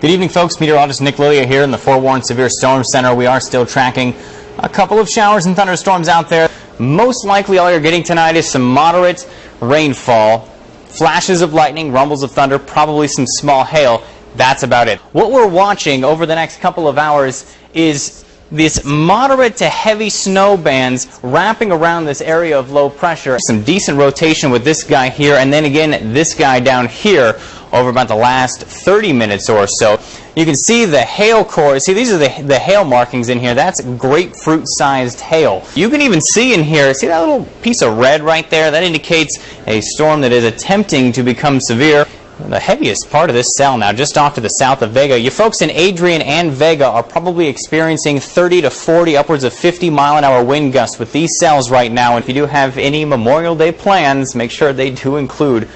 Good evening, folks. Meteorologist Lilja here in the Forewarned Severe Storm Center. We are still tracking a couple of showers and thunderstorms out there. Most likely all you're getting tonight is some moderate rainfall, flashes of lightning, rumbles of thunder, probably some small hail. That's about it. What we're watching over the next couple of hours is this moderate to heavy snow bands wrapping around this area of low pressure. Some decent rotation with this guy here, and then again this guy down here over about the last 30 minutes or so. You can see the hail core. See, these are the hail markings in here. That's grapefruit-sized hail. You can even see in here, see that little piece of red right there? That indicates a storm that is attempting to become severe. The heaviest part of this cell now, just off to the south of Vega. You folks in Adrian and Vega are probably experiencing 30 to 40, upwards of 50-mile-an-hour wind gusts with these cells right now. And if you do have any Memorial Day plans, make sure they do include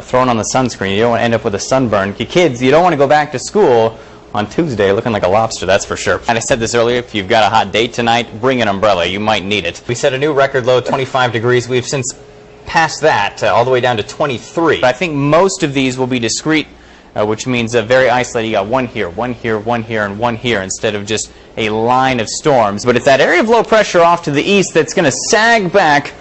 throwing on the sunscreen. You don't want to end up with a sunburn. You kids, you don't want to go back to school on Tuesday looking like a lobster, that's for sure. And I said this earlier, if you've got a hot date tonight, bring an umbrella. You might need it. We set a new record low, 25 degrees. We've since past that, all the way down to 23. But I think most of these will be discrete, which means very isolated. You got one here, one here, one here, and one here, instead of just a line of storms. But it's that area of low pressure off to the east that's going to sag back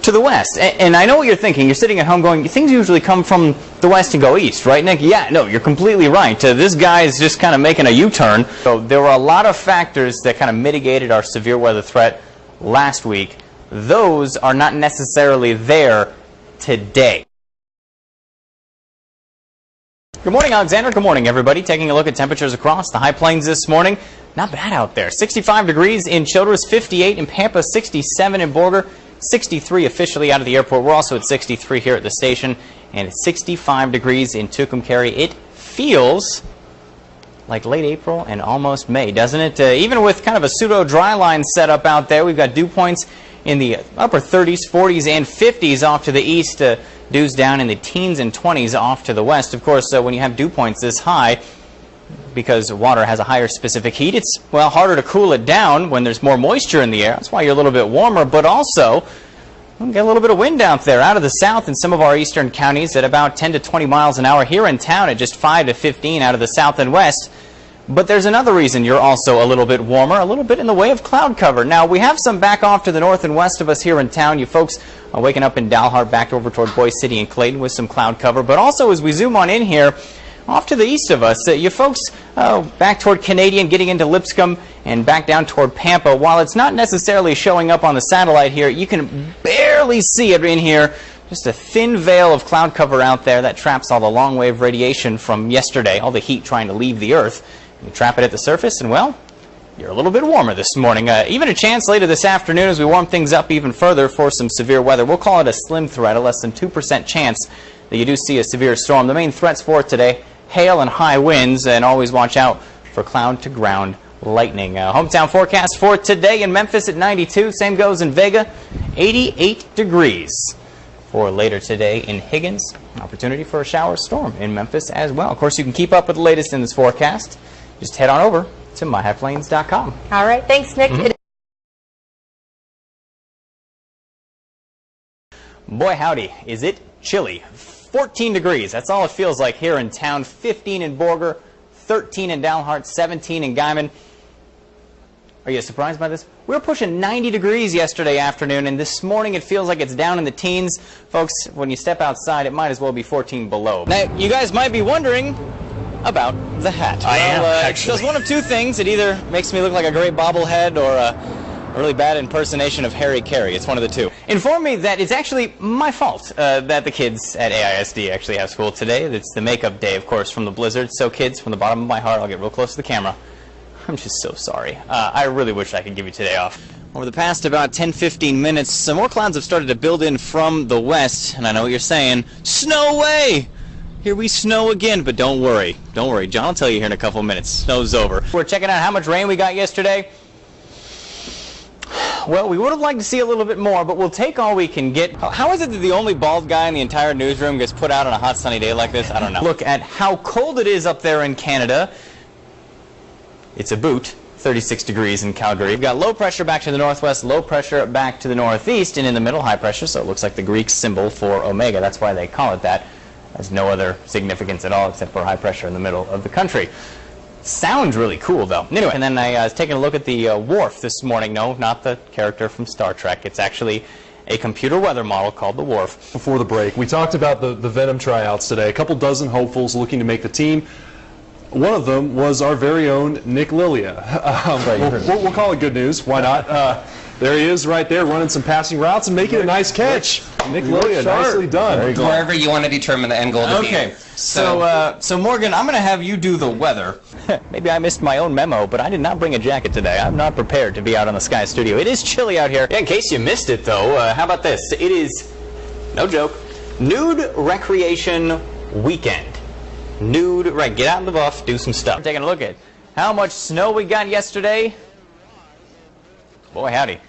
to the west. And I know what you're thinking. You're sitting at home going, things usually come from the west and go east, right, Nick? Yeah, no, you're completely right. This guy is just kind of making a U-turn. So there were a lot of factors that kind of mitigated our severe weather threat last week. Those are not necessarily there today. Good morning, Alexander. Good morning, everybody. Taking a look at temperatures across the high plains this morning. Not bad out there. 65 degrees in Childress, 58 in Pampa, 67 in Borger, 63 officially out of the airport. We're also at 63 here at the station, and it's 65 degrees in Tucumcari. It feels like late April and almost May, doesn't it? Even with kind of a pseudo dry line set up out there, we've got dew points in the upper 30s, 40s, and 50s off to the east. Dews down in the teens and 20s off to the west. Of course, when you have dew points this high, because water has a higher specific heat, it's, well, harder to cool it down when there's more moisture in the air. That's why you're a little bit warmer, but also we'll get a little bit of wind out there out of the south in some of our eastern counties at about 10 to 20 miles an hour. Here in town at just 5 to 15 out of the south and west. But there's another reason you're also a little bit warmer, a little bit in the way of cloud cover. Now, we have some back off to the north and west of us here in town. You folks are waking up in Dalhart, back over toward Boise City and Clayton with some cloud cover. But also, as we zoom on in here, off to the east of us, you folks back toward Canadian, getting into Lipscomb and back down toward Pampa. While it's not necessarily showing up on the satellite here, you can barely see it in here. Just a thin veil of cloud cover out there that traps all the long wave radiation from yesterday, all the heat trying to leave the Earth. You trap it at the surface, and, well, you're a little bit warmer this morning. Even a chance later this afternoon as we warm things up even further for some severe weather. We'll call it a slim threat, a less than 2% chance that you do see a severe storm. The main threats for today, hail and high winds, and always watch out for cloud-to-ground lightning. Hometown forecast for today in Memphis at 92. Same goes in Vega, 88 degrees. For later today in Higgins, opportunity for a shower storm in Memphis as well. Of course, you can keep up with the latest in this forecast. Just head on over to myhighplains.com. All right. Thanks, Nick. Boy, howdy, is it chilly. 14 degrees. That's all it feels like here in town. 15 in Borger, 13 in Dalhart, 17 in Guyman. Are you surprised by this? We were pushing 90 degrees yesterday afternoon, and this morning it feels like it's down in the teens. Folks, when you step outside, it might as well be 14 below. Now, you guys might be wondering about the hat. I am, actually. It does one of two things. It either makes me look like a great bobblehead or a really bad impersonation of Harry Carey. It's one of the two. Inform me that it's actually my fault that the kids at AISD actually have school today. It's the makeup day, of course, from the blizzard. So, kids, from the bottom of my heart, I'll get real close to the camera. I'm just so sorry. I really wish I could give you today off. Over the past about 10-15 minutes, some more clouds have started to build in from the west, and I know what you're saying. Snow away! Here we snow again, but don't worry. Don't worry. John will tell you here in a couple of minutes. Snow's over. We're checking out how much rain we got yesterday. Well, we would have liked to see a little bit more, but we'll take all we can get. How is it that the only bald guy in the entire newsroom gets put out on a hot sunny day like this? I don't know. Look at how cold it is up there in Canada. It's a boot. 36 degrees in Calgary. We've got low pressure back to the northwest, low pressure back to the northeast, and in the middle, high pressure, so it looks like the Greek symbol for omega. That's why they call it that. Has no other significance at all except for high pressure in the middle of the country. Sounds really cool, though. Anyway, and then I was taking a look at the Worf this morning. No, not the character from Star Trek. It's actually a computer weather model called the Worf. Before the break, we talked about the Venom tryouts today. A couple dozen hopefuls looking to make the team. One of them was our very own Nick Lilja. We'll call it good news. Why not? There he is right there running some passing routes and making a nice catch. Nick Lilja, nicely done. Wherever you want to determine the end goal to be. Okay, so Morgan, I'm going to have you do the weather. Maybe I missed my own memo, but I did not bring a jacket today. I'm not prepared to be out on the Sky Studio. It is chilly out here. Yeah, in case you missed it, though, how about this? It is, no joke, Nude Recreation Weekend. Nude, right, get out in the buff, do some stuff. Taking a look at how much snow we got yesterday. Boy, howdy.